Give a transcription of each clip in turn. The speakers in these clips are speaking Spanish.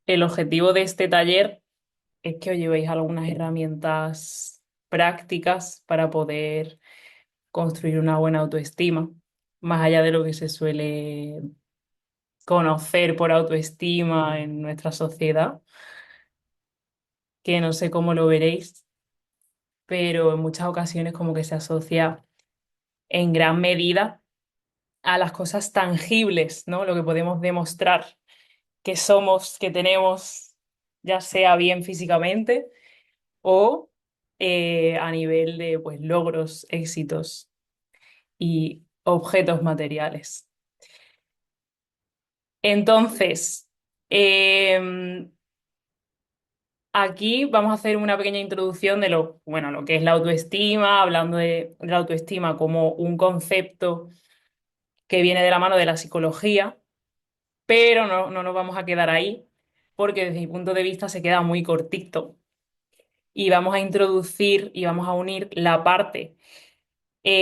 El objetivo de este taller es que os llevéis algunas herramientas prácticas para poder construir una buena autoestima, más allá de lo que se suele conocer por autoestima en nuestra sociedad, que no sé cómo lo veréis, pero en muchas ocasiones como que se asocia en gran medida a las cosas tangibles, ¿no? Lo que podemos demostrar que somos, que tenemos, ya sea bien físicamente o a nivel de pues, logros, éxitos y objetos materiales. Entonces, em, aquí vamos a hacer una pequeña introducción de lo que es la autoestima, hablando de la autoestima como un concepto que viene de la mano de la psicología, pero no nos vamos a quedar ahí, porque desde mi punto de vista se queda muy cortito. Y vamos a introducir y vamos a unir la parte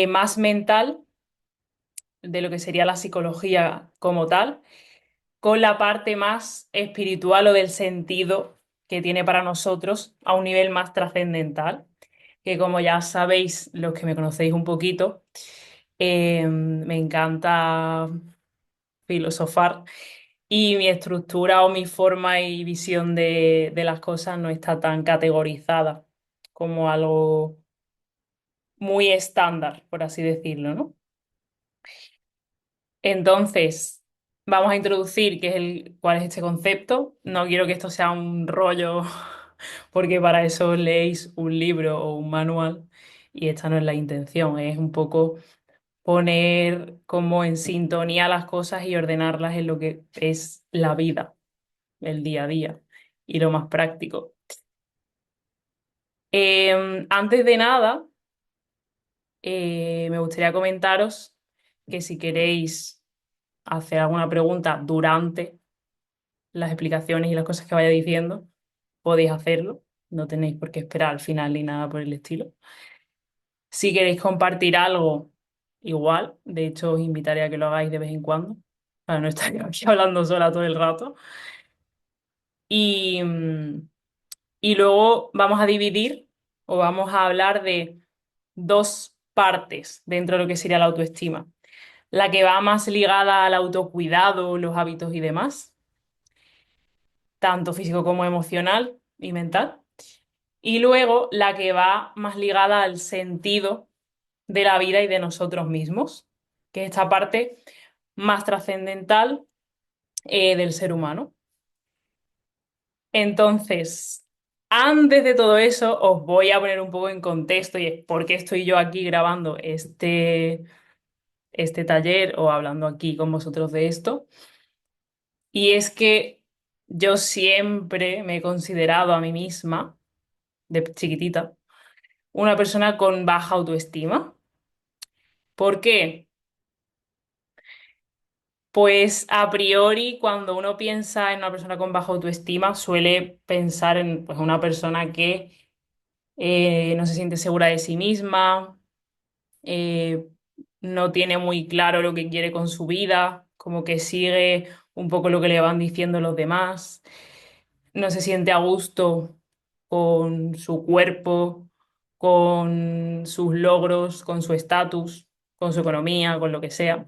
más mental de lo que sería la psicología como tal, con la parte más espiritual o del sentido que tiene para nosotros a un nivel más trascendental, que como ya sabéis, los que me conocéis un poquito, me encanta filosofar y mi estructura o mi forma y visión de las cosas no está tan categorizada como algo muy estándar, por así decirlo, ¿no? Entonces, vamos a introducir cuál es este concepto. No quiero que esto sea un rollo, porque para eso leéis un libro o un manual y esta no es la intención, es un poco poner como en sintonía las cosas y ordenarlas en lo que es la vida, el día a día y lo más práctico. Antes de nada, me gustaría comentaros que si queréis hacer alguna pregunta durante las explicaciones y las cosas que vaya diciendo, podéis hacerlo. No tenéis por qué esperar al final ni nada por el estilo. Si queréis compartir algo, igual. De hecho, os invitaré a que lo hagáis de vez en cuando, para no estar yo aquí hablando sola todo el rato. Y, y luego vamos a dividir o vamos a hablar de dos partes dentro de lo que sería la autoestima. La que va más ligada al autocuidado, los hábitos y demás, tanto físico como emocional y mental. Y luego la que va más ligada al sentido de la vida y de nosotros mismos, que es esta parte más trascendental del ser humano. Entonces, antes de todo eso, os voy a poner un poco en contexto y es por qué estoy yo aquí grabando este taller o hablando aquí con vosotros de esto. Y es que yo siempre me he considerado a mí misma, de chiquitita, una persona con baja autoestima. ¿Por qué? Pues a priori, cuando uno piensa en una persona con baja autoestima, suele pensar en pues, una persona que no se siente segura de sí misma, eh, no tiene muy claro lo que quiere con su vida, como que sigue un poco lo que le van diciendo los demás, no se siente a gusto con su cuerpo, con sus logros, con su estatus, con su economía, con lo que sea.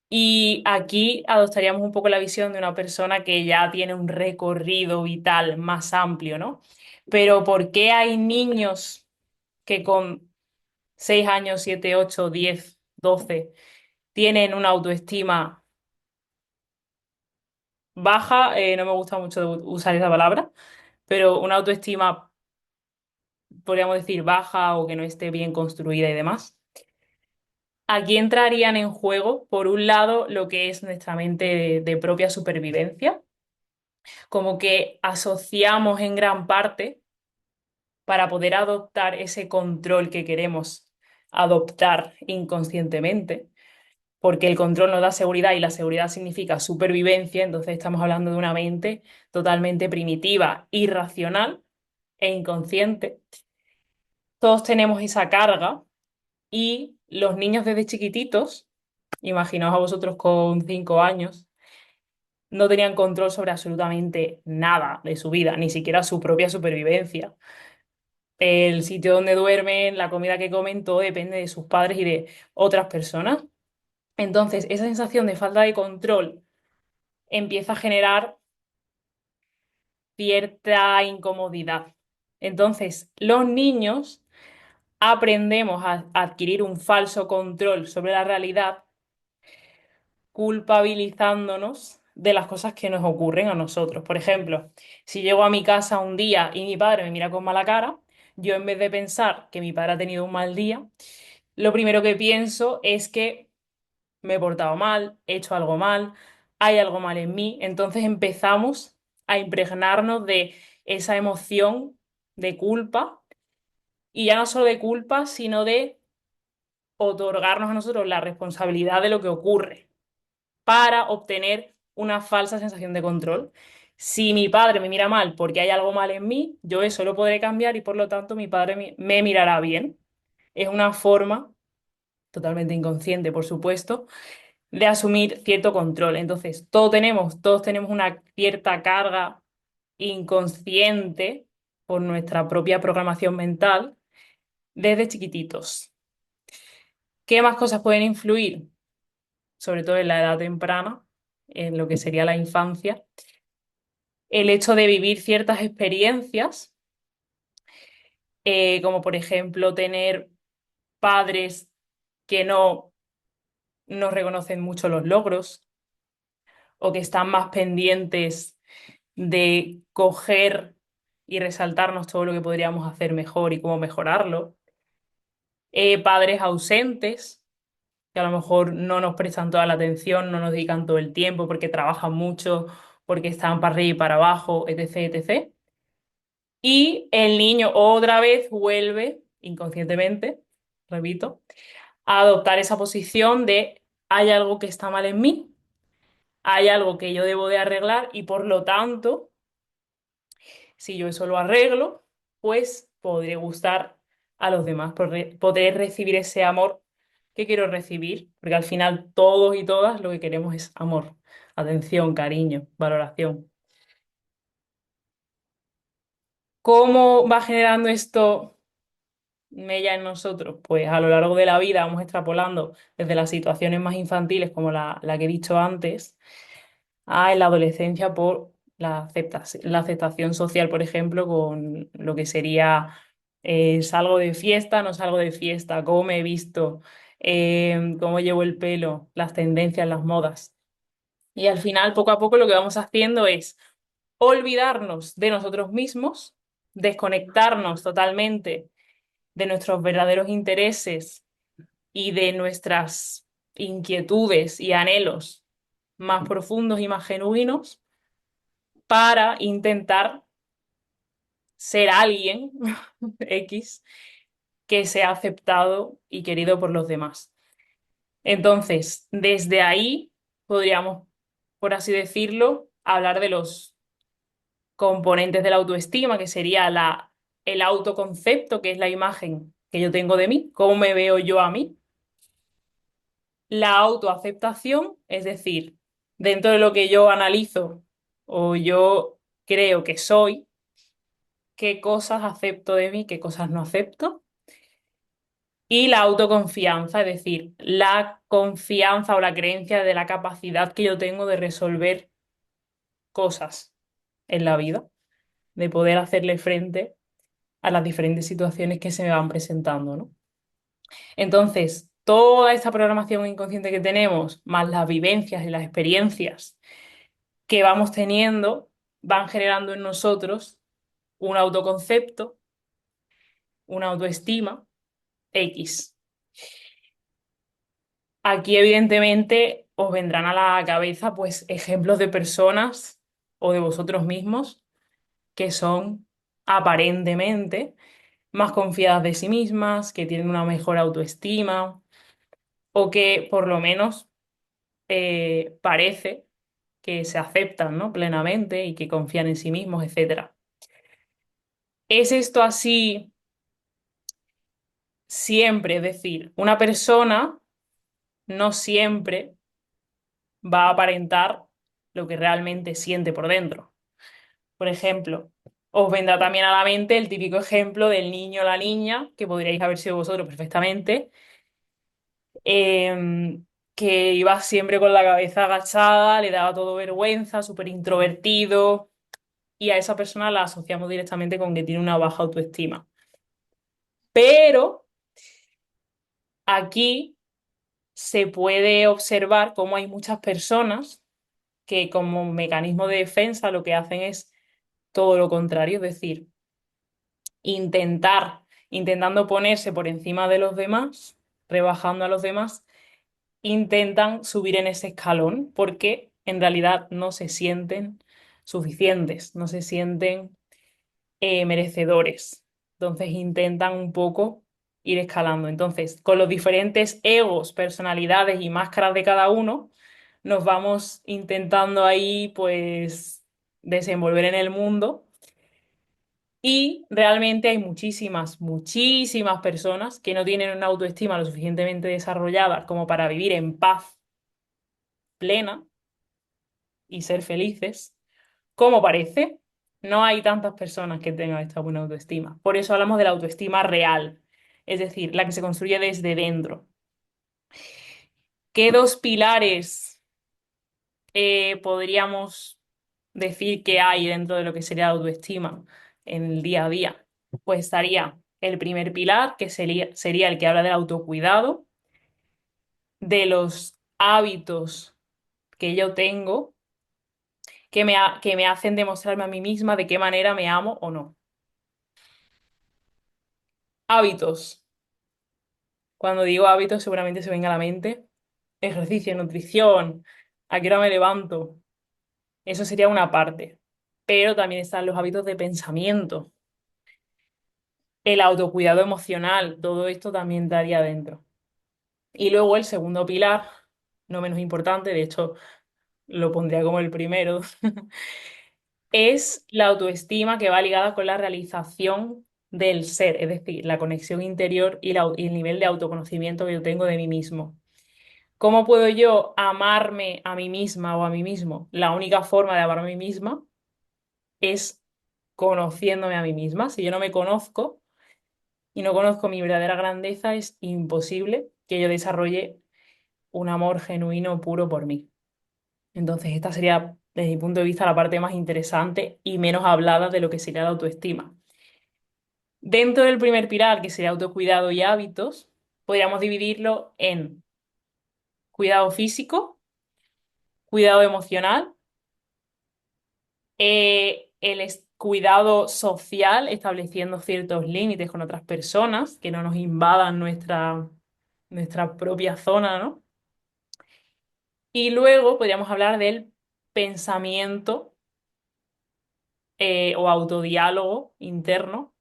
Y aquí adoptaríamos un poco la visión de una persona que ya tiene un recorrido vital más amplio, ¿no? Pero ¿por qué hay niños que con 6 años, 7, 8, 10, 12 tienen una autoestima baja? No me gusta mucho usar esa palabra, pero una autoestima, podríamos decir, baja o que no esté bien construida y demás. Aquí entrarían en juego, por un lado, lo que es nuestra mente de propia supervivencia, como que asociamos en gran parte para poder adoptar ese control que queremos adoptar inconscientemente, porque el control nos da seguridad y la seguridad significa supervivencia, entonces estamos hablando de una mente totalmente primitiva, irracional e inconsciente. Todos tenemos esa carga y los niños desde chiquititos, imaginaos a vosotros con 5 años, no tenían control sobre absolutamente nada de su vida, ni siquiera su propia supervivencia. El sitio donde duermen, la comida que comen, todo depende de sus padres y de otras personas. Entonces, esa sensación de falta de control empieza a generar cierta incomodidad. Entonces, los niños aprendemos a adquirir un falso control sobre la realidad, culpabilizándonos de las cosas que nos ocurren a nosotros. Por ejemplo, si llego a mi casa un día y mi padre me mira con mala cara, yo en vez de pensar que mi padre ha tenido un mal día, lo primero que pienso es que me he portado mal, he hecho algo mal, hay algo mal en mí. Entonces empezamos a impregnarnos de esa emoción de culpa, y ya no solo de culpa, sino de otorgarnos a nosotros la responsabilidad de lo que ocurre para obtener una falsa sensación de control. Si mi padre me mira mal porque hay algo mal en mí, yo eso lo podré cambiar y por lo tanto mi padre me mirará bien. Es una forma, totalmente inconsciente, por supuesto, de asumir cierto control. Entonces, todos tenemos una cierta carga inconsciente por nuestra propia programación mental desde chiquititos. ¿Qué más cosas pueden influir? Sobre todo en la edad temprana, en lo que sería la infancia. El hecho de vivir ciertas experiencias, como por ejemplo tener padres que no nos reconocen mucho los logros o que están más pendientes de coger y resaltarnos todo lo que podríamos hacer mejor y cómo mejorarlo. Padres ausentes, que a lo mejor no nos prestan toda la atención, no nos dedican todo el tiempo porque trabajan mucho, porque están para arriba y para abajo, etc., etc. Y el niño otra vez vuelve, inconscientemente, repito, a adoptar esa posición de hay algo que está mal en mí, hay algo que yo debo de arreglar y por lo tanto, si yo eso lo arreglo, pues podré gustar a los demás, poder recibir ese amor que quiero recibir, porque al final todos y todas lo que queremos es amor, atención, cariño, valoración. ¿Cómo va generando esto mella en nosotros? Pues a lo largo de la vida vamos extrapolando desde las situaciones más infantiles, como la que he dicho antes, a en la adolescencia por la aceptación social, por ejemplo, con lo que sería salgo de fiesta, no salgo de fiesta, cómo me he visto, cómo llevo el pelo, las tendencias, las modas. Y al final, poco a poco, lo que vamos haciendo es olvidarnos de nosotros mismos, desconectarnos totalmente de nuestros verdaderos intereses y de nuestras inquietudes y anhelos más profundos y más genuinos para intentar ser alguien X que sea aceptado y querido por los demás. Entonces, desde ahí podríamos, por así decirlo, hablar de los componentes de la autoestima, que sería el autoconcepto, que es la imagen que yo tengo de mí, cómo me veo yo a mí. La autoaceptación, es decir, dentro de lo que yo analizo o yo creo que soy, qué cosas acepto de mí, qué cosas no acepto. Y la autoconfianza, es decir, la confianza o la creencia de la capacidad que yo tengo de resolver cosas en la vida, de poder hacerle frente a las diferentes situaciones que se me van presentando, ¿no? Entonces, toda esta programación inconsciente que tenemos, más las vivencias y las experiencias que vamos teniendo, van generando en nosotros un autoconcepto, una autoestima X. Aquí, evidentemente, os vendrán a la cabeza pues ejemplos de personas o de vosotros mismos que son aparentemente más confiadas de sí mismas, que tienen una mejor autoestima o que por lo menos parece que se aceptan, ¿no? plenamente y que confían en sí mismos, etcétera. ¿Es esto así siempre? Es decir, una persona no siempre va a aparentar lo que realmente siente por dentro. Por ejemplo, os vendrá también a la mente el típico ejemplo del niño o la niña, que podríais haber sido vosotros perfectamente, que iba siempre con la cabeza agachada, le daba todo vergüenza, súper introvertido, y a esa persona la asociamos directamente con que tiene una baja autoestima. Pero aquí se puede observar cómo hay muchas personas que como mecanismo de defensa lo que hacen es todo lo contrario, es decir, intentando ponerse por encima de los demás, rebajando a los demás, intentan subir en ese escalón porque en realidad no se sienten suficientes, no se sienten merecedores. Entonces intentan un poco ir escalando. Entonces, con los diferentes egos, personalidades y máscaras de cada uno, nos vamos intentando ahí pues desenvolver en el mundo. Y realmente hay muchísimas personas que no tienen una autoestima lo suficientemente desarrollada como para vivir en paz plena y ser felices. Como parece, no hay tantas personas que tengan esta buena autoestima. Por eso hablamos de la autoestima real, es decir, la que se construye desde dentro. ¿Qué dos pilares podríamos decir que hay dentro de lo que sería la autoestima en el día a día? Pues estaría el primer pilar, que sería el que habla del autocuidado, de los hábitos que yo tengo, que me hacen demostrarme a mí misma de qué manera me amo o no. Hábitos. Cuando digo hábitos, seguramente se venga a la mente ejercicio, nutrición, a qué hora me levanto. Eso sería una parte. Pero también están los hábitos de pensamiento, el autocuidado emocional, todo esto también estaría dentro. Y luego el segundo pilar, no menos importante, de hecho lo pondría como el primero, es la autoestima que va ligada con la realización del ser, es decir, la conexión interior y el nivel de autoconocimiento que yo tengo de mí mismo. ¿Cómo puedo yo amarme a mí misma o a mí mismo? La única forma de amarme a mí misma es conociéndome a mí misma. Si yo no me conozco y no conozco mi verdadera grandeza, es imposible que yo desarrolle un amor genuino, puro por mí. Entonces, esta sería, desde mi punto de vista, la parte más interesante y menos hablada de lo que sería la autoestima. Dentro del primer pilar, que sería autocuidado y hábitos, podríamos dividirlo en cuidado físico, cuidado emocional, cuidado social, estableciendo ciertos límites con otras personas que no nos invadan nuestra propia zona, ¿no? Y luego podríamos hablar del pensamiento o autodiálogo interno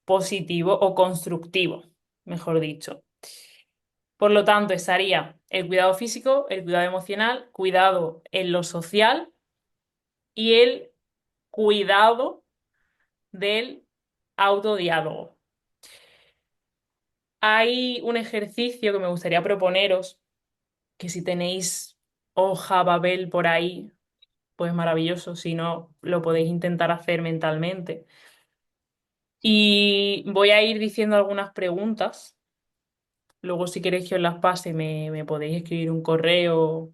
positivo o constructivo, mejor dicho. Por lo tanto, estaría el cuidado físico, el cuidado emocional, cuidado en lo social y el cuidado del autodiálogo. Hay un ejercicio que me gustaría proponeros, que si tenéis hoja, papel por ahí, pues maravilloso, si no, lo podéis intentar hacer mentalmente. Y voy a ir diciendo algunas preguntas. Luego, si queréis que os las pase, me podéis escribir un correo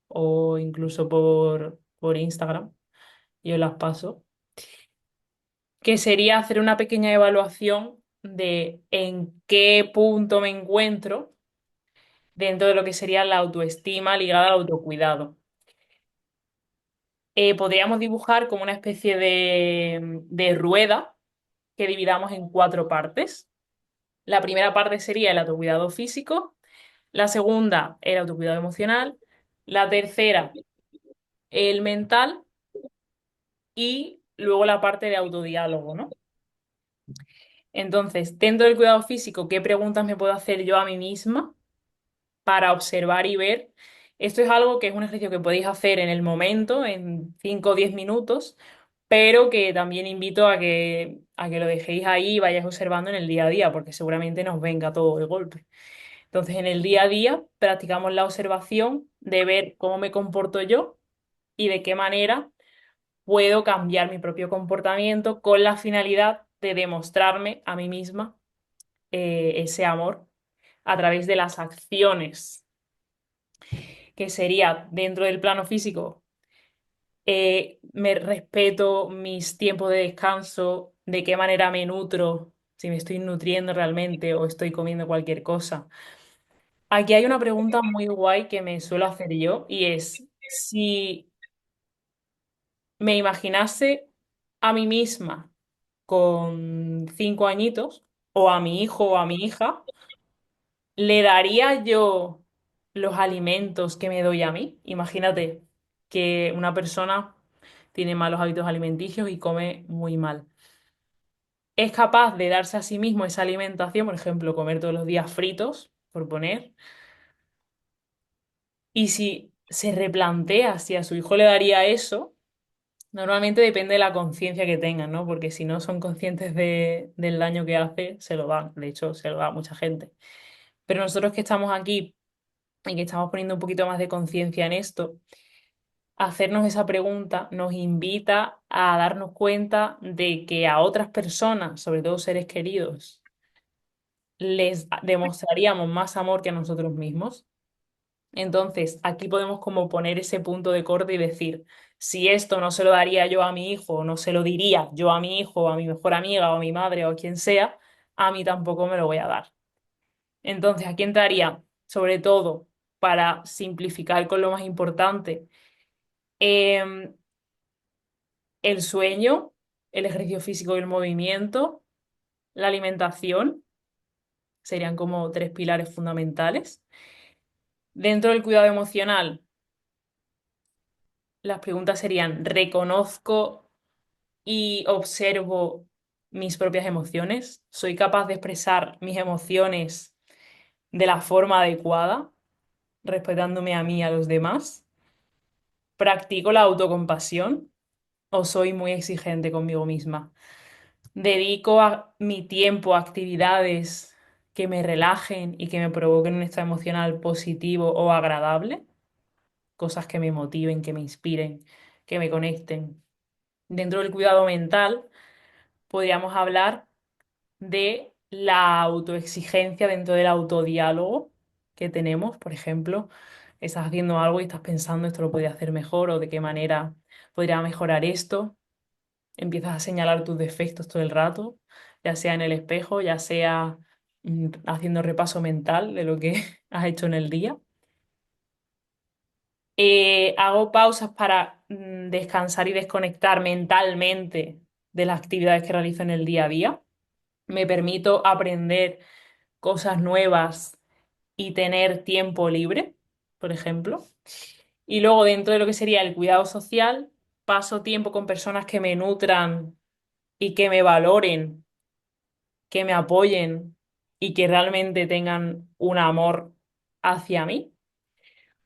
o incluso por Instagram y os las paso. Que sería hacer una pequeña evaluación de en qué punto me encuentro dentro de lo que sería la autoestima ligada al autocuidado. Podríamos dibujar como una especie de rueda que dividamos en cuatro partes. La primera parte sería el autocuidado físico, la segunda el autocuidado emocional, la tercera el mental y luego la parte de autodiálogo, ¿no? Entonces, dentro del cuidado físico, ¿qué preguntas me puedo hacer yo a mí misma para observar y ver? Esto es algo que es un ejercicio que podéis hacer en el momento, en 5 o 10 minutos, pero que también invito a que lo dejéis ahí y vayáis observando en el día a día, porque seguramente nos venga todo de golpe. Entonces, en el día a día practicamos la observación de ver cómo me comporto yo, y de qué manera puedo cambiar mi propio comportamiento con la finalidad de demostrarme a mí misma ese amor a través de las acciones, que sería dentro del plano físico. Me respeto mis tiempos de descanso, de qué manera me nutro, si me estoy nutriendo realmente o estoy comiendo cualquier cosa. Aquí hay una pregunta muy guay que me suelo hacer yo y es si me imaginase a mí misma con 5 añitos o a mi hijo o a mi hija, ¿le daría yo los alimentos que me doy a mí? Imagínate que una persona tiene malos hábitos alimenticios y come muy mal. Es capaz de darse a sí mismo esa alimentación, por ejemplo, comer todos los días fritos, por poner, y si se replantea si a su hijo le daría eso, normalmente depende de la conciencia que tengan, ¿no? Porque si no son conscientes del daño que hace, se lo dan. De hecho, se lo da a mucha gente. Pero nosotros que estamos aquí y que estamos poniendo un poquito más de conciencia en esto, hacernos esa pregunta nos invita a darnos cuenta de que a otras personas, sobre todo seres queridos, les demostraríamos más amor que a nosotros mismos. Entonces, aquí podemos como poner ese punto de corte y decir, si esto no se lo daría yo a mi hijo, no se lo diría yo a mi hijo, o a mi mejor amiga, o a mi madre, o a quien sea, a mí tampoco me lo voy a dar. Entonces, aquí entraría, sobre todo, para simplificar con lo más importante, em, el sueño, el ejercicio físico y el movimiento, la alimentación, serían como tres pilares fundamentales. Dentro del cuidado emocional, las preguntas serían, ¿reconozco y observo mis propias emociones? ¿Soy capaz de expresar mis emociones de la forma adecuada, respetándome a mí y a los demás? ¿Practico la autocompasión o soy muy exigente conmigo misma? ¿Dedico mi tiempo a actividades que me relajen y que me provoquen un estado emocional positivo o agradable? Cosas que me motiven, que me inspiren, que me conecten. Dentro del cuidado mental, podríamos hablar de la autoexigencia dentro del autodiálogo que tenemos. Por ejemplo, estás haciendo algo y estás pensando esto lo podría hacer mejor o de qué manera podría mejorar esto. Empiezas a señalar tus defectos todo el rato, ya sea en el espejo, ya sea haciendo repaso mental de lo que has hecho en el día. Hago pausas para descansar y desconectar mentalmente de las actividades que realizo en el día a día. Me permito aprender cosas nuevas y tener tiempo libre, por ejemplo. Y luego dentro de lo que sería el cuidado social, paso tiempo con personas que me nutran y que me valoren, que me apoyen y que realmente tengan un amor hacia mí.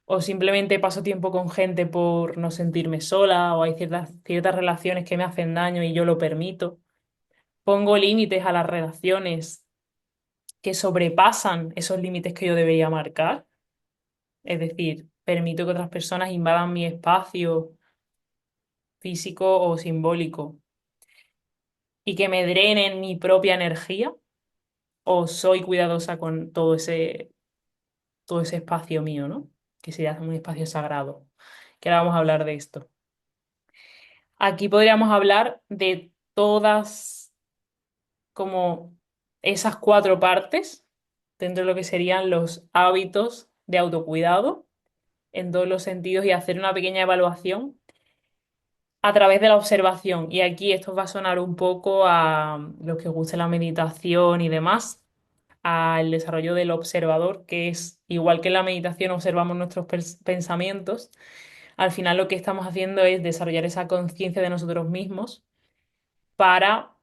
O simplemente paso tiempo con gente por no sentirme sola, o hay ciertas relaciones que me hacen daño y yo lo permito. Pongo límites a las relaciones que sobrepasan esos límites que yo debería marcar. Es decir, permito que otras personas invadan mi espacio físico o simbólico y que me drenen mi propia energía, o soy cuidadosa con todo ese espacio mío, ¿no? Que sería un espacio sagrado. Que ahora vamos a hablar de esto. Aquí podríamos hablar de todas como esas cuatro partes dentro de lo que serían los hábitos de autocuidado en todos los sentidos y hacer una pequeña evaluación a través de la observación. Y aquí esto va a sonar un poco a los que os guste la meditación y demás, al desarrollo del observador, que es igual que en la meditación observamos nuestros pensamientos, al final lo que estamos haciendo es desarrollar esa conciencia de nosotros mismos para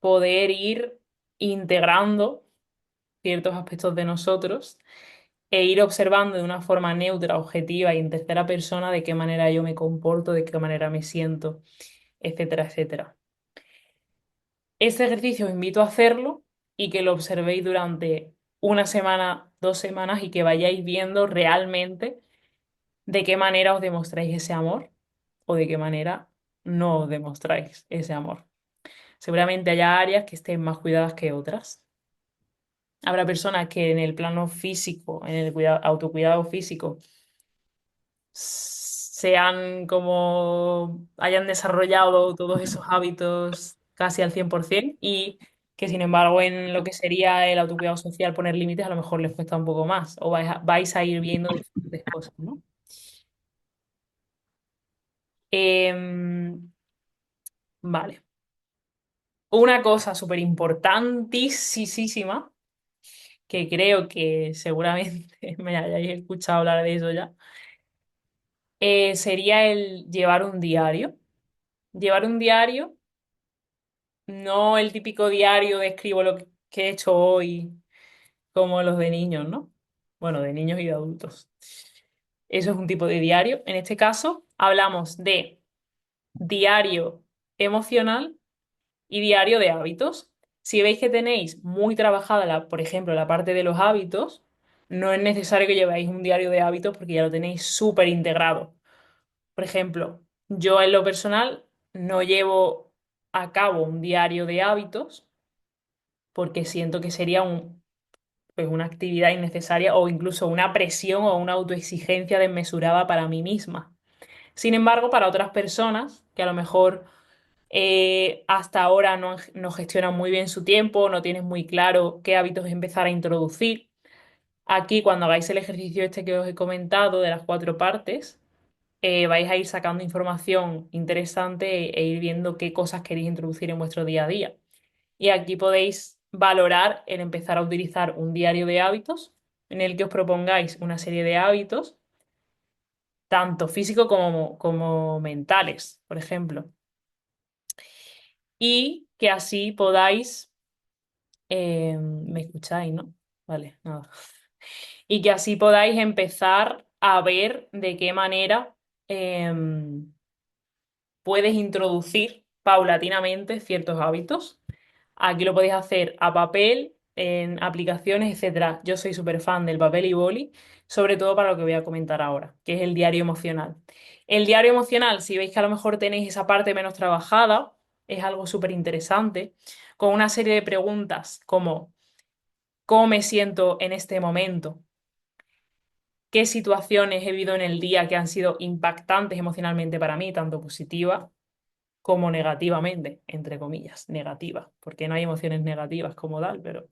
poder ir integrando ciertos aspectos de nosotros e ir observando de una forma neutra, objetiva y en tercera persona de qué manera yo me comporto, de qué manera me siento, etcétera, etcétera. Este ejercicio os invito a hacerlo y que lo observéis durante una semana, 2 semanas y que vayáis viendo realmente de qué manera os demostráis ese amor o de qué manera no os demostráis ese amor. Seguramente haya áreas que estén más cuidadas que otras. Habrá personas que en el plano físico, en el autocuidado físico, sean como hayan desarrollado todos esos hábitos casi al 100% y que sin embargo en lo que sería el autocuidado social poner límites a lo mejor les cuesta un poco más o vais a ir viendo diferentes cosas, ¿no? Em, vale. Una cosa súper importantísima que creo que seguramente me hayáis escuchado hablar de eso ya, sería el llevar un diario. Llevar un diario, no el típico diario de escribo lo que he hecho hoy, como los de niños, ¿no? Bueno, de niños y de adultos. Eso es un tipo de diario. En este caso, hablamos de diario emocional y diario de hábitos. Si veis que tenéis muy trabajada, por ejemplo, la parte de los hábitos, no es necesario que llevéis un diario de hábitos porque ya lo tenéis súper integrado. Por ejemplo, yo en lo personal no llevo a cabo un diario de hábitos porque siento que sería pues una actividad innecesaria o incluso una presión o una autoexigencia desmesurada para mí misma. Sin embargo, para otras personas que a lo mejor hasta ahora no gestionan muy bien su tiempo, no tienes muy claro qué hábitos empezar a introducir, aquí cuando hagáis el ejercicio este que os he comentado de las 4 partes, vais a ir sacando información interesante e ir viendo qué cosas queréis introducir en vuestro día a día. Y aquí podéis valorar el empezar a utilizar un diario de hábitos en el que os propongáis una serie de hábitos, tanto físicos como mentales, por ejemplo, y que así podáis, ¿me escucháis, no? Vale, nada. Y que así podáis empezar a ver de qué manera puedes introducir paulatinamente ciertos hábitos. Aquí lo podéis hacer a papel, en aplicaciones, etcétera. Yo soy súper fan del papel y boli, sobre todo para lo que voy a comentar ahora, que es el diario emocional. El diario emocional, si veis que a lo mejor tenéis esa parte menos trabajada, es algo súper interesante, con una serie de preguntas como ¿cómo me siento en este momento? ¿Qué situaciones he vivido en el día que han sido impactantes emocionalmente para mí, tanto positivas como negativamente, entre comillas, negativas, porque no hay emociones negativas como tal, pero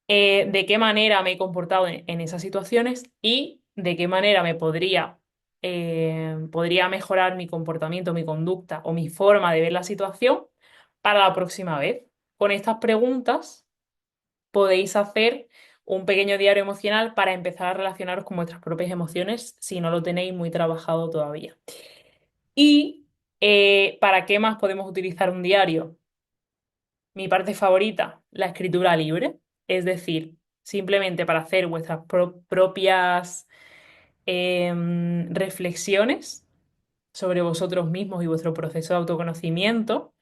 de qué manera me he comportado en esas situaciones y de qué manera podría mejorar mi comportamiento, mi conducta o mi forma de ver la situación para la próxima vez. Con estas preguntas podéis hacer un pequeño diario emocional para empezar a relacionaros con vuestras propias emociones si no lo tenéis muy trabajado todavía. ¿Y para qué más podemos utilizar un diario? Mi parte favorita, la escritura libre, es decir, simplemente para hacer vuestras propias reflexiones sobre vosotros mismos y vuestro proceso de autoconocimiento,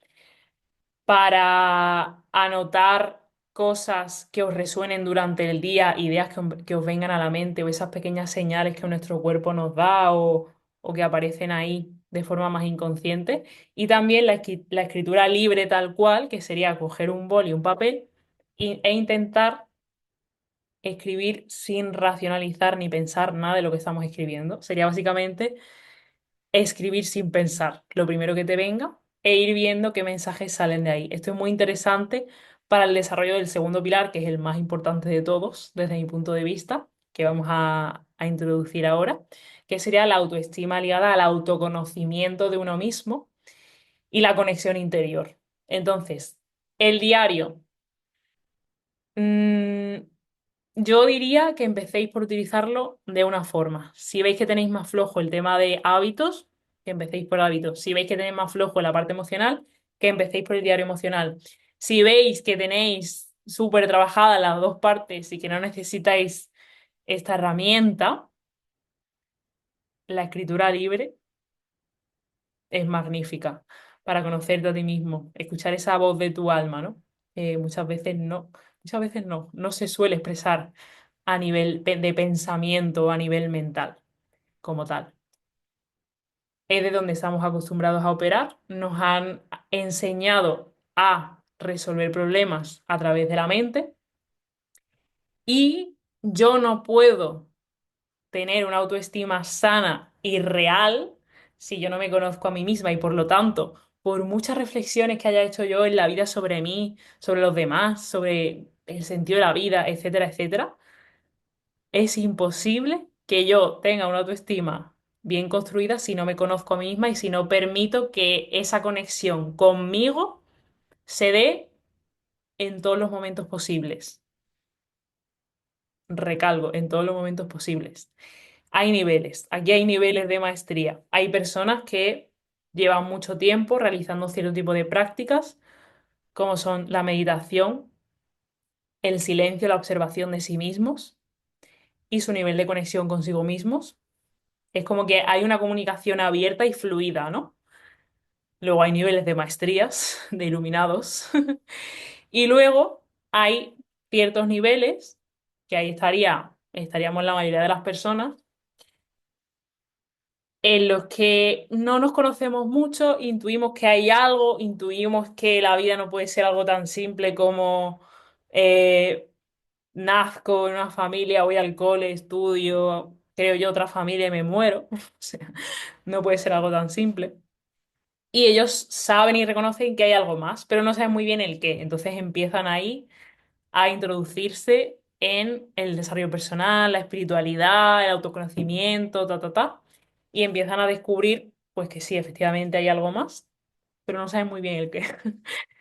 para anotar cosas que os resuenen durante el día, ideas que os vengan a la mente o esas pequeñas señales que nuestro cuerpo nos da o que aparecen ahí de forma más inconsciente. Y también la escritura libre tal cual, que sería coger un boli y un papel e intentar escribir sin racionalizar ni pensar nada de lo que estamos escribiendo. Sería básicamente escribir sin pensar, lo primero que te venga, e ir viendo qué mensajes salen de ahí. Esto es muy interesante para el desarrollo del segundo pilar, que es el más importante de todos, desde mi punto de vista, que vamos a introducir ahora, que sería la autoestima ligada al autoconocimiento de uno mismo y la conexión interior. Entonces, el diario. mm, yo diría que empecéis por utilizarlo de una forma. Si veis que tenéis más flojo el tema de hábitos, que empecéis por hábitos. Si veis que tenéis más flojo la parte emocional, que empecéis por el diario emocional. Si veis que tenéis súper trabajadas las dos partes y que no necesitáis esta herramienta, la escritura libre es magnífica para conocerte a ti mismo, escuchar esa voz de tu alma, ¿no? Muchas veces no se suele expresar a nivel de pensamiento, a nivel mental. como tal. Es de donde estamos acostumbrados a operar. Nos han enseñado a resolver problemas a través de la mente y yo no puedo tener una autoestima sana y real si yo no me conozco a mí misma y por lo tanto, por muchas reflexiones que haya hecho yo en la vida sobre mí, sobre los demás, sobre el sentido de la vida, etcétera, etcétera, es imposible que yo tenga una autoestima bien construida si no me conozco a mí misma y si no permito que esa conexión conmigo se dé en todos los momentos posibles. Recalco, en todos los momentos posibles. Hay niveles, aquí hay niveles de maestría. Hay personas que llevan mucho tiempo realizando cierto tipo de prácticas, como son la meditación, el silencio, la observación de sí mismos y su nivel de conexión consigo mismos. Es como que hay una comunicación abierta y fluida, ¿no? Luego hay niveles de maestrías, de iluminados. Y luego hay ciertos niveles, que ahí estaríamos la mayoría de las personas, en los que no nos conocemos mucho, intuimos que hay algo, intuimos que la vida no puede ser algo tan simple como eh, nazco en una familia, voy al cole, estudio, creo yo otra familia y me muero. O sea, no puede ser algo tan simple. Y ellos saben y reconocen que hay algo más, pero no saben muy bien el qué. Entonces empiezan ahí a introducirse en el desarrollo personal, la espiritualidad, el autoconocimiento, y empiezan a descubrir, pues que sí, efectivamente hay algo más, pero no saben muy bien el qué.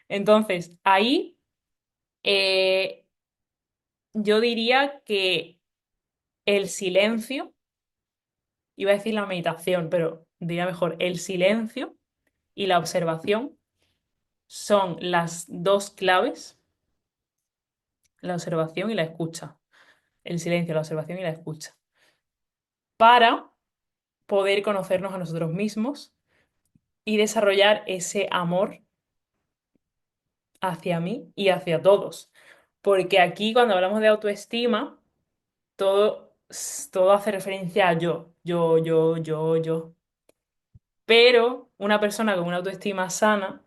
Entonces, ahí eh, yo diría que el silencio, iba a decir la meditación, pero diría mejor el silencio y la observación son las dos claves, la observación y la escucha. El silencio, la observación y la escucha. Para poder conocernos a nosotros mismos y desarrollar ese amor hacia mí y hacia todos. Porque aquí cuando hablamos de autoestima, todo, todo hace referencia a yo. Pero una persona con una autoestima sana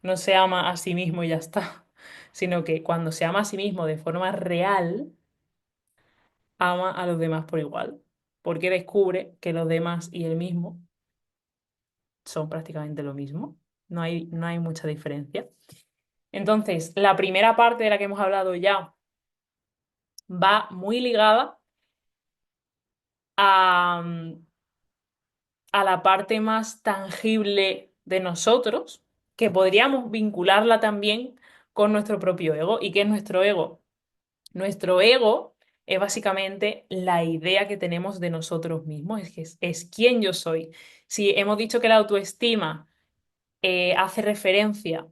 no se ama a sí mismo y ya está, sino que cuando se ama a sí mismo de forma real, ama a los demás por igual, porque descubre que los demás y él mismo son prácticamente lo mismo, no hay mucha diferencia. Entonces, la primera parte de la que hemos hablado ya va muy ligada a, a la parte más tangible de nosotros, que podríamos vincularla también con nuestro propio ego. ¿Y qué es nuestro ego? Nuestro ego es básicamente la idea que tenemos de nosotros mismos, es que es quién yo soy. Si hemos dicho que la autoestima hace referencia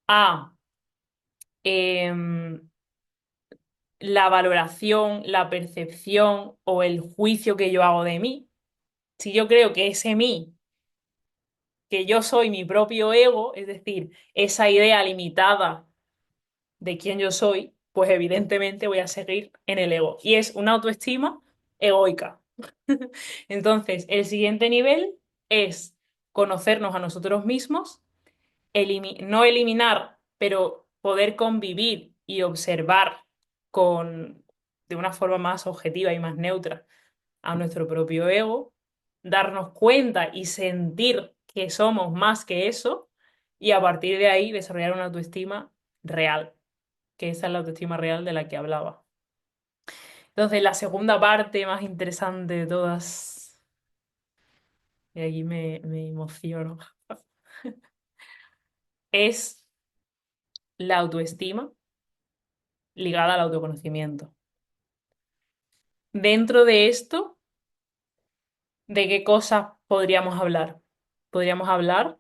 a em, la valoración, la percepción o el juicio que yo hago de mí, si yo creo que ese mí, que yo soy mi propio ego, es decir, esa idea limitada de quién yo soy, pues evidentemente voy a seguir en el ego. Y es una autoestima egoica. Entonces, el siguiente nivel es conocernos a nosotros mismos, no eliminar, pero poder convivir y observar de una forma más objetiva y más neutra a nuestro propio ego, darnos cuenta y sentir que somos más que eso y a partir de ahí desarrollar una autoestima real, que esa es la autoestima real de la que hablaba. Entonces, la segunda parte más interesante de todas, y aquí me emociono, es la autoestima ligada al autoconocimiento. Dentro de esto, ¿de qué cosas podríamos hablar? Podríamos hablar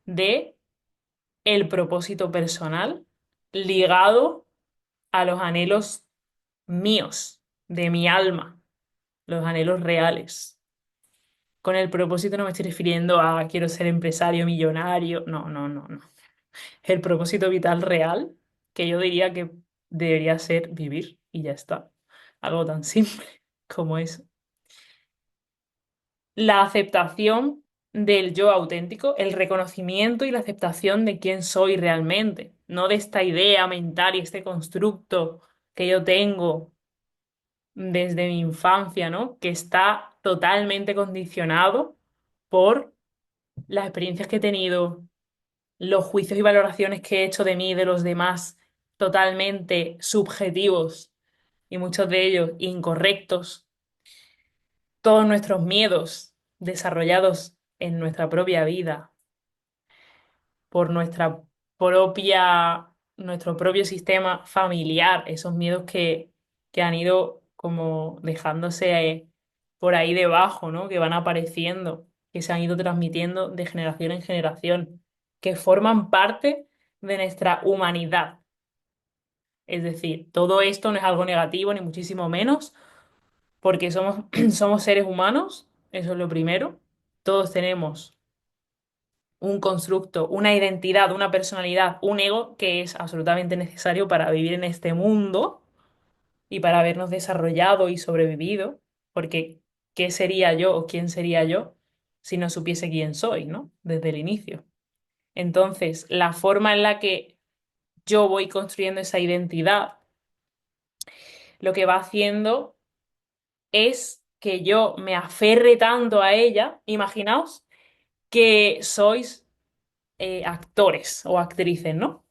de el propósito personal ligado a los anhelos míos, de mi alma, los anhelos reales. Con el propósito no me estoy refiriendo a quiero ser empresario, millonario, no. El propósito vital real, que yo diría que debería ser vivir y ya está. Algo tan simple como eso. la aceptación del yo auténtico, el reconocimiento y la aceptación de quién soy realmente, no de esta idea mental y este constructo que yo tengo desde mi infancia, ¿no? Que está totalmente condicionado por las experiencias que he tenido, los juicios y valoraciones que he hecho de mí y de los demás, totalmente subjetivos y muchos de ellos incorrectos, todos nuestros miedos desarrollados en nuestra propia vida por nuestro propio sistema familiar, esos miedos que han ido como dejándose por ahí debajo, ¿no? Que van apareciendo, que se han ido transmitiendo de generación en generación, que forman parte de nuestra humanidad. Es decir, todo esto no es algo negativo, ni muchísimo menos, porque somos seres humanos, eso es lo primero. Todos tenemos un constructo, una identidad, una personalidad, un ego que es absolutamente necesario para vivir en este mundo y para habernos desarrollado y sobrevivido, porque ¿qué sería yo o quién sería yo si no supiese quién soy, ¿no? Desde el inicio. Entonces, la forma en la que yo voy construyendo esa identidad, lo que va haciendo es que yo me aferre tanto a ella, imaginaos que sois actores o actrices, ¿no?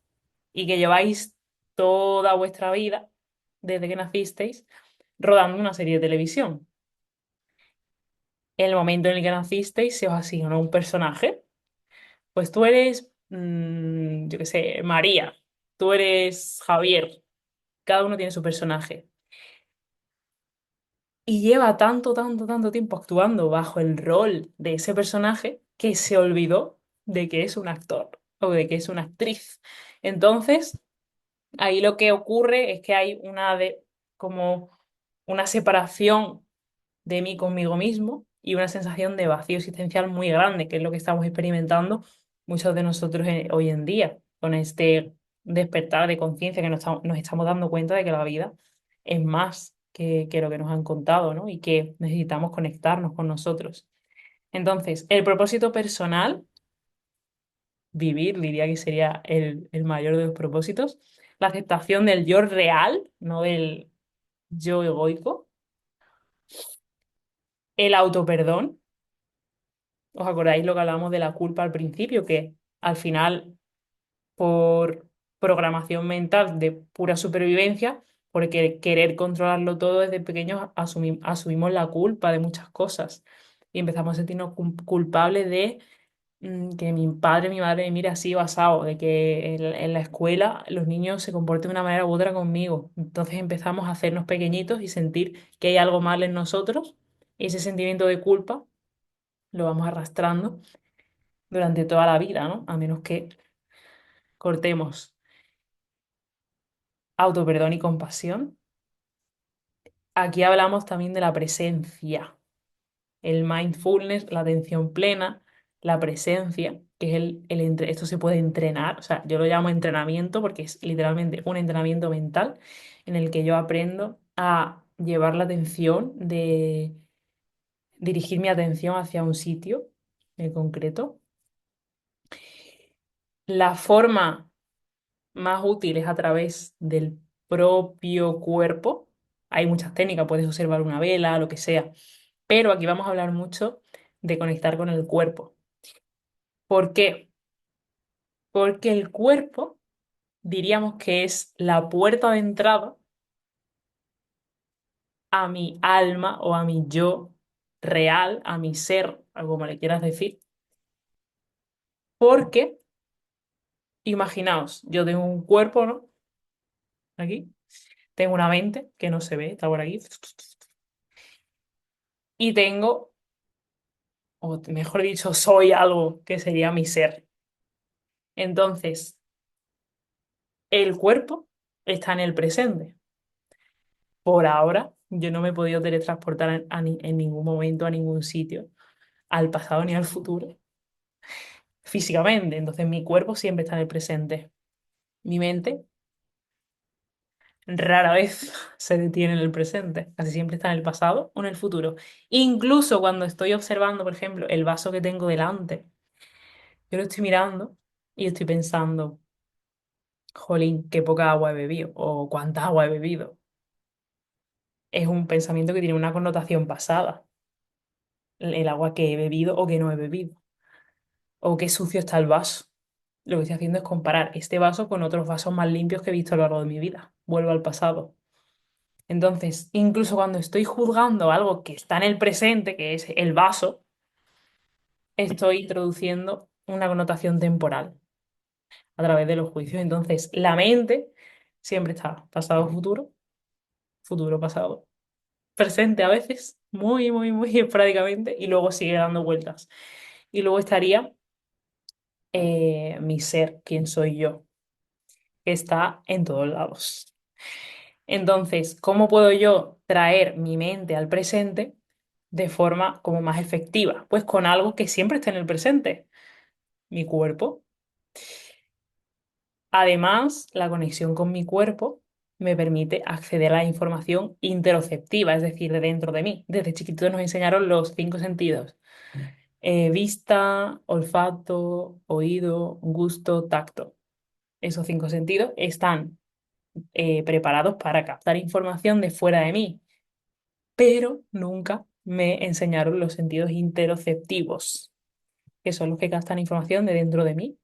Y que lleváis toda vuestra vida, desde que nacisteis, rodando una serie de televisión. En el momento en el que nacisteis se os asignó un personaje. Pues tú eres, yo qué sé, María, tú eres Javier, cada uno tiene su personaje. Y lleva tanto, tanto, tanto tiempo actuando bajo el rol de ese personaje que se olvidó de que es un actor o de que es una actriz. Entonces, ahí lo que ocurre es que hay como una separación de mí conmigo mismo y una sensación de vacío existencial muy grande, que es lo que estamos experimentando muchos de nosotros hoy en día, con este despertar de conciencia que nos estamos dando cuenta de que la vida es más que lo que nos han contado, ¿no? Y que necesitamos conectarnos con nosotros. Entonces, el propósito personal, vivir, diría que sería el mayor de los propósitos, la aceptación del yo real, no del yo egoico, el autoperdón. ¿Os acordáis lo que hablábamos de la culpa al principio? Que al final, por programación mental de pura supervivencia, porque querer controlarlo todo desde pequeños, asumimos la culpa de muchas cosas. Y empezamos a sentirnos culpables de que mi padre, mi madre me mire así basado, de que en la escuela los niños se comporten de una manera u otra conmigo. Entonces empezamos a hacernos pequeñitos y sentir que hay algo mal en nosotros. Y ese sentimiento de culpa lo vamos arrastrando durante toda la vida, ¿no? A menos que cortemos autoperdón y compasión. Aquí hablamos también de la presencia, el mindfulness, la atención plena, la presencia, que es esto se puede entrenar, o sea, yo lo llamo entrenamiento porque es literalmente un entrenamiento mental en el que yo aprendo a llevar la atención, de dirigir mi atención hacia un sitio en concreto. La forma más útil es a través del propio cuerpo. Hay muchas técnicas, puedes observar una vela, lo que sea, pero aquí vamos a hablar mucho de conectar con el cuerpo. ¿Por qué? Porque el cuerpo diríamos que es la puerta de entrada a mi alma o a mi yo real, a mi ser, a como le quieras decir. Porque, imaginaos, yo tengo un cuerpo, ¿no? Aquí, tengo una mente que no se ve, está por aquí, y tengo, o mejor dicho, soy algo que sería mi ser. Entonces, el cuerpo está en el presente. Por ahora, yo no me he podido teletransportar en ningún momento a ningún sitio, al pasado ni al futuro, físicamente. Entonces, mi cuerpo siempre está en el presente. Mi mente rara vez se detiene en el presente, casi siempre está en el pasado o en el futuro. Incluso cuando estoy observando, por ejemplo, el vaso que tengo delante, yo lo estoy mirando y estoy pensando, jolín, qué poca agua he bebido o cuánta agua he bebido. Es un pensamiento que tiene una connotación pasada, el agua que he bebido o que no he bebido, o qué sucio está el vaso. Lo que estoy haciendo es comparar este vaso con otros vasos más limpios que he visto a lo largo de mi vida. Vuelvo al pasado. Entonces, incluso cuando estoy juzgando algo que está en el presente, que es el vaso, estoy introduciendo una connotación temporal a través de los juicios. Entonces, la mente siempre está pasado, futuro, futuro, pasado, presente a veces, muy, muy, muy esporádicamente, y luego sigue dando vueltas. Y luego estaría mi ser, quién soy yo, que está en todos lados. Entonces, ¿cómo puedo yo traer mi mente al presente de forma como más efectiva? Pues con algo que siempre está en el presente, mi cuerpo. Además, la conexión con mi cuerpo me permite acceder a la información interoceptiva, es decir, de dentro de mí. Desde chiquitos nos enseñaron los cinco sentidos: vista, olfato, oído, gusto, tacto. Esos cinco sentidos están preparados para captar información de fuera de mí, pero nunca me enseñaron los sentidos interoceptivos, que son los que captan información de dentro de mí.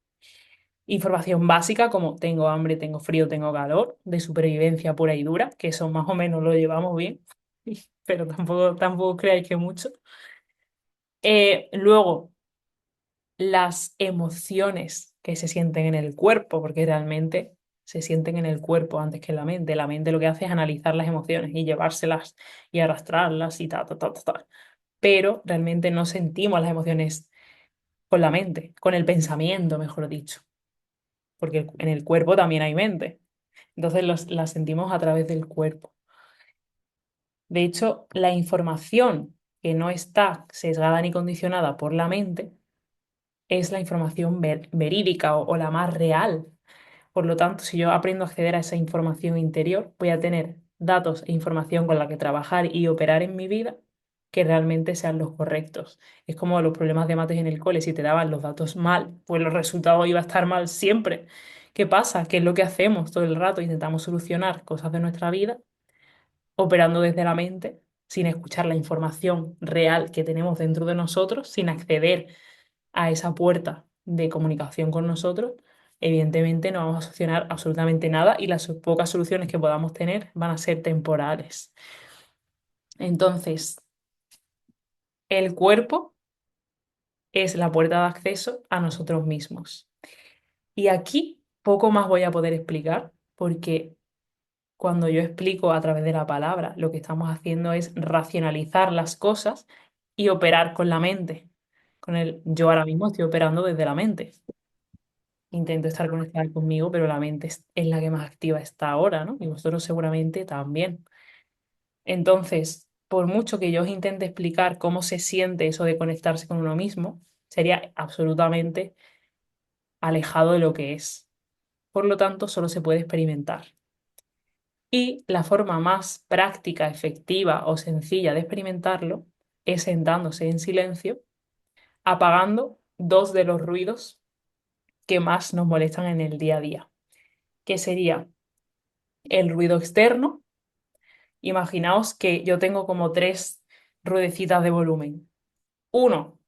Información básica como tengo hambre, tengo frío, tengo calor, de supervivencia pura y dura, que eso más o menos lo llevamos bien, pero tampoco creáis que mucho. Luego, las emociones que se sienten en el cuerpo, porque realmente se sienten en el cuerpo antes que en la mente. La mente lo que hace es analizar las emociones y llevárselas y arrastrarlas y ta, ta, ta, ta, ta. Pero realmente no sentimos las emociones con la mente, con el pensamiento, mejor dicho, porque en el cuerpo también hay mente. Entonces las sentimos a través del cuerpo. De hecho, la información que no está sesgada ni condicionada por la mente es la información verídica o la más real. Por lo tanto, si yo aprendo a acceder a esa información interior, voy a tener datos e información con la que trabajar y operar en mi vida que realmente sean los correctos. Es como los problemas de mates en el cole: si te daban los datos mal, pues los resultados iban a estar mal siempre. ¿Qué pasa? ¿Qué es lo que hacemos todo el rato? Intentamos solucionar cosas de nuestra vida operando desde la mente, sin escuchar la información real que tenemos dentro de nosotros, sin acceder a esa puerta de comunicación con nosotros. Evidentemente no vamos a solucionar absolutamente nada y las pocas soluciones que podamos tener van a ser temporales. Entonces, el cuerpo es la puerta de acceso a nosotros mismos. Y aquí poco más voy a poder explicar, porque cuando yo explico a través de la palabra, lo que estamos haciendo es racionalizar las cosas y operar con la mente. Yo ahora mismo estoy operando desde la mente. Intento estar conectada conmigo, pero la mente es la que más activa está ahora, ¿no? Y vosotros seguramente también. Entonces, por mucho que yo os intente explicar cómo se siente eso de conectarse con uno mismo, sería absolutamente alejado de lo que es. Por lo tanto, solo se puede experimentar. Y la forma más práctica, efectiva o sencilla de experimentarlo es sentándose en silencio, apagando dos de los ruidos que más nos molestan en el día a día, que sería el ruido externo. Imaginaos que yo tengo como tres ruedecitas de volumen. Uno,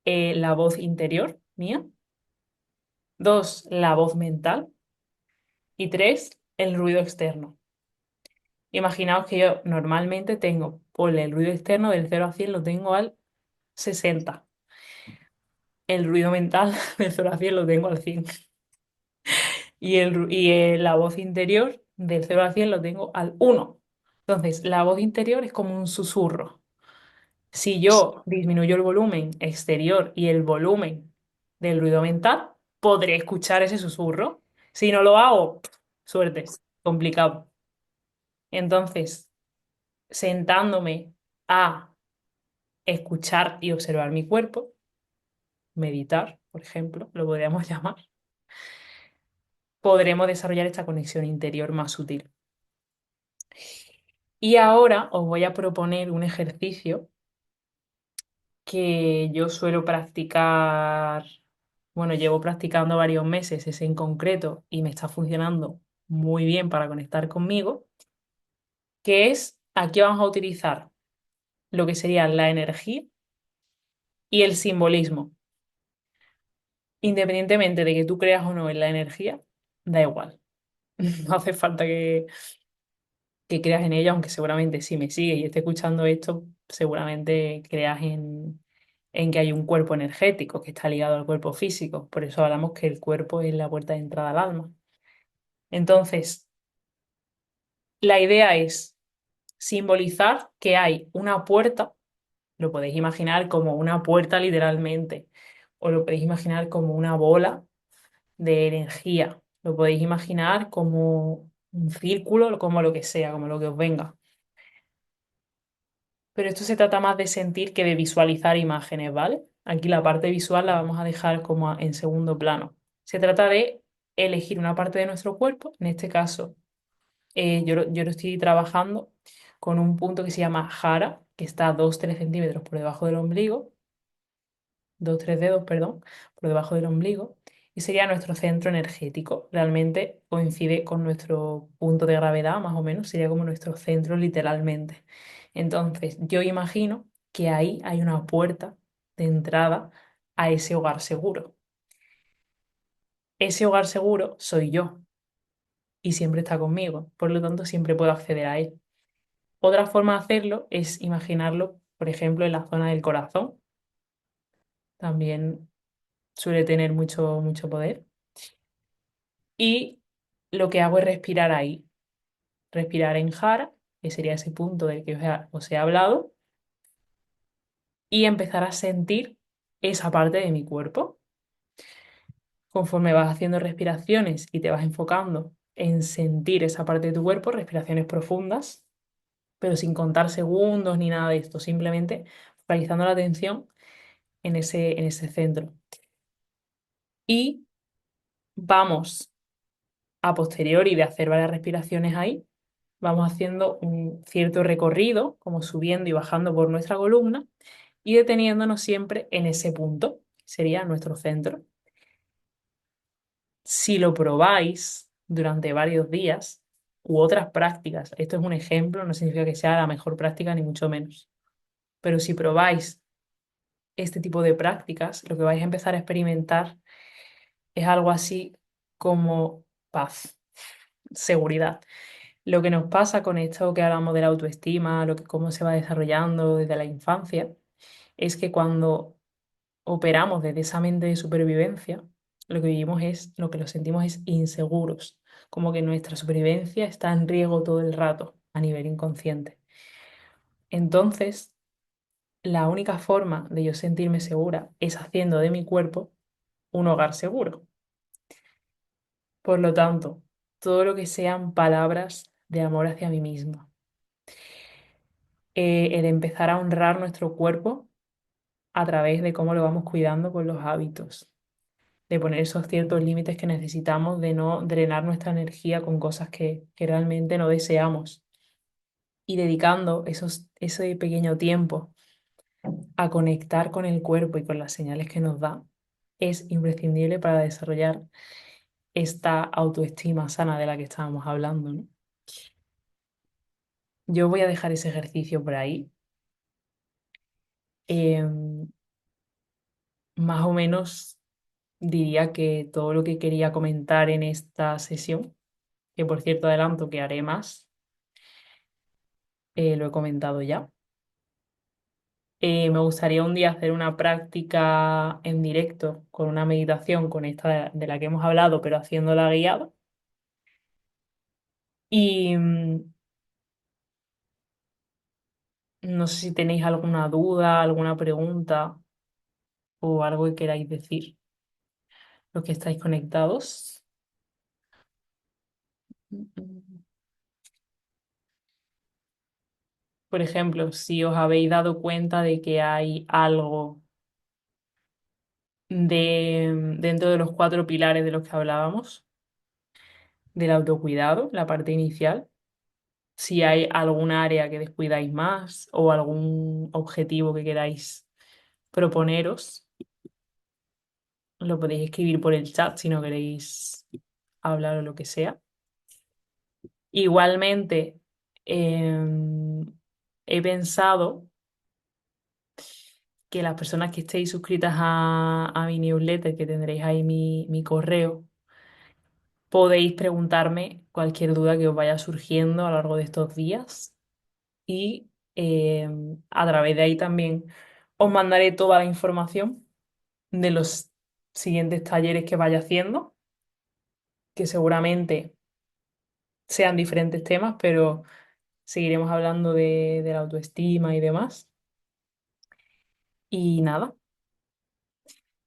la voz interior mía. Dos, la voz mental. Y tres, el ruido externo. Imaginaos que yo normalmente tengo, ponle el ruido externo del 0 a 100 lo tengo al 60. El ruido mental del 0 a 100 lo tengo al 100. La voz interior del 0 a 100 lo tengo al 1. Entonces, la voz interior es como un susurro. Si yo disminuyo el volumen exterior y el volumen del ruido mental, podré escuchar ese susurro. Si no lo hago, suerte, complicado. Entonces, sentándome a escuchar y observar mi cuerpo, meditar, por ejemplo, lo podríamos llamar, podremos desarrollar esta conexión interior más sutil. Y ahora os voy a proponer un ejercicio que yo suelo practicar, bueno, llevo practicando varios meses ese en concreto y me está funcionando muy bien para conectar conmigo, que es, aquí vamos a utilizar lo que sería la energía y el simbolismo. Independientemente de que tú creas o no en la energía, da igual. No hace falta que creas en ella, aunque seguramente si me sigues y estés escuchando esto, seguramente creas en que hay un cuerpo energético que está ligado al cuerpo físico. Por eso hablamos que el cuerpo es la puerta de entrada al alma. Entonces, la idea es simbolizar que hay una puerta, lo podéis imaginar como una puerta literalmente, o lo podéis imaginar como una bola de energía, lo podéis imaginar como un círculo, como lo que sea, como lo que os venga. Pero esto se trata más de sentir que de visualizar imágenes, ¿vale? Aquí la parte visual la vamos a dejar como en segundo plano. Se trata de elegir una parte de nuestro cuerpo, en este caso yo lo estoy trabajando con un punto que se llama jara, que está a 2-3 centímetros por debajo del ombligo, 2-3 dedos, perdón, por debajo del ombligo, y sería nuestro centro energético. Realmente coincide con nuestro punto de gravedad, más o menos, sería como nuestro centro literalmente. Entonces, yo imagino que ahí hay una puerta de entrada a ese hogar seguro. Ese hogar seguro soy yo y siempre está conmigo, por lo tanto, siempre puedo acceder a él. Otra forma de hacerlo es imaginarlo, por ejemplo, en la zona del corazón. También suele tener mucho, mucho poder. Y lo que hago es respirar ahí, respirar en jara, que sería ese punto del que os he hablado, y empezar a sentir esa parte de mi cuerpo. Conforme vas haciendo respiraciones y te vas enfocando en sentir esa parte de tu cuerpo, respiraciones profundas, pero sin contar segundos ni nada de esto, simplemente focalizando la atención en ese centro. Y vamos a posteriori de hacer varias respiraciones ahí, vamos haciendo un cierto recorrido, como subiendo y bajando por nuestra columna y deteniéndonos siempre en ese punto, sería nuestro centro. Si lo probáis durante varios días u otras prácticas, esto es un ejemplo, no significa que sea la mejor práctica ni mucho menos, pero si probáis este tipo de prácticas, lo que vais a empezar a experimentar es algo así como paz, seguridad. Lo que nos pasa con esto que hablamos de la autoestima, cómo se va desarrollando desde la infancia, es que cuando operamos desde esa mente de supervivencia, lo que vivimos es, lo que lo sentimos es inseguros, como que nuestra supervivencia está en riesgo todo el rato a nivel inconsciente. Entonces, la única forma de yo sentirme segura es haciendo de mi cuerpo un hogar seguro. Por lo tanto, todo lo que sean palabras de amor hacia mí misma, el empezar a honrar nuestro cuerpo a través de cómo lo vamos cuidando con los hábitos, de poner esos ciertos límites que necesitamos, de no drenar nuestra energía con cosas que realmente no deseamos y dedicando ese pequeño tiempo a conectar con el cuerpo y con las señales que nos da, es imprescindible para desarrollar esta autoestima sana de la que estábamos hablando, ¿no? Yo voy a dejar ese ejercicio por ahí. Em, Más o menos diría que todo lo que quería comentar en esta sesión, que por cierto adelanto que haré más, lo he comentado ya. Me gustaría un día hacer una práctica en directo con una meditación con esta de la que hemos hablado, pero haciéndola guiada. Y no sé si tenéis alguna duda, alguna pregunta o algo que queráis decir, los que estáis conectados. Por ejemplo, si os habéis dado cuenta de que hay algo dentro de los 4 pilares de los que hablábamos, del autocuidado, la parte inicial. Si hay algún área que descuidáis más o algún objetivo que queráis proponeros, lo podéis escribir por el chat si no queréis hablar o lo que sea. Igualmente, he pensado que las personas que estéis suscritas a mi newsletter, que tendréis ahí mi correo, podéis preguntarme cualquier duda que os vaya surgiendo a lo largo de estos días y a través de ahí también os mandaré toda la información de los siguientes talleres que vaya haciendo, que seguramente sean diferentes temas, pero seguiremos hablando de la autoestima y demás. Y nada,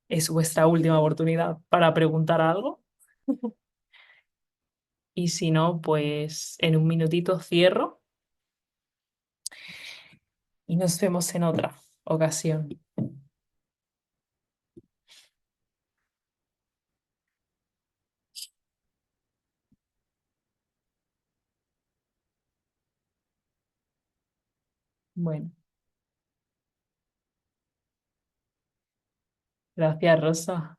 es vuestra última oportunidad para preguntar algo. Y si no, pues en un minutito cierro y nos vemos en otra ocasión. Bueno, gracias, Rosa.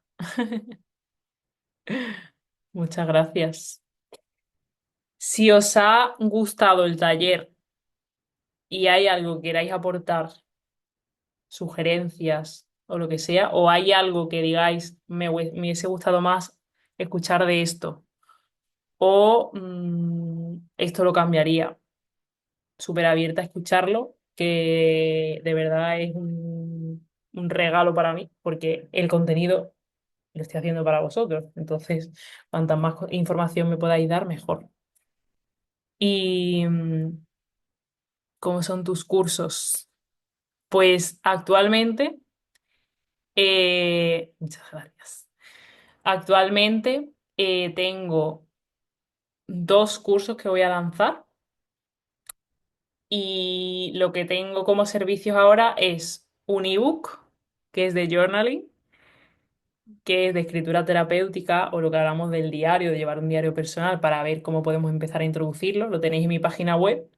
Muchas gracias. Si os ha gustado el taller y hay algo que queráis aportar, sugerencias o lo que sea, o hay algo que digáis, me hubiese gustado más escuchar de esto, o esto lo cambiaría, súper abierta a escucharlo, que de verdad es un regalo para mí, porque el contenido lo estoy haciendo para vosotros. Entonces, cuanta más información me podáis dar, mejor. ¿Y cómo son tus cursos? Pues actualmente, muchas gracias. Actualmente tengo dos cursos que voy a lanzar y lo que tengo como servicios ahora es un ebook, que es de journaling, que es de escritura terapéutica o lo que hablamos del diario, de llevar un diario personal para ver cómo podemos empezar a introducirlo. Lo tenéis en mi página web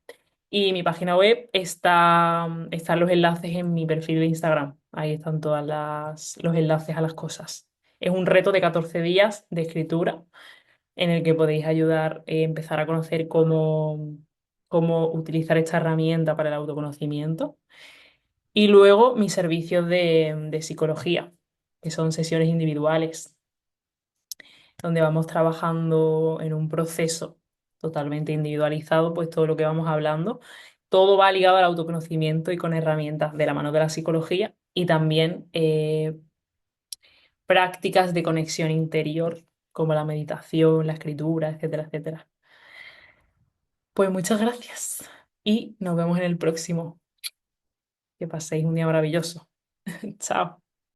y mi página web están los enlaces en mi perfil de Instagram. Ahí están los enlaces a las cosas. Es un reto de 14 días de escritura en el que podéis ayudar, empezar a conocer cómo utilizar esta herramienta para el autoconocimiento. Y luego mis servicios de psicología, que son sesiones individuales, donde vamos trabajando en un proceso totalmente individualizado, pues todo lo que vamos hablando, todo va ligado al autoconocimiento y con herramientas de la mano de la psicología y también prácticas de conexión interior, como la meditación, la escritura, etcétera, etcétera. Pues muchas gracias y nos vemos en el próximo. Que paséis un día maravilloso. Chao.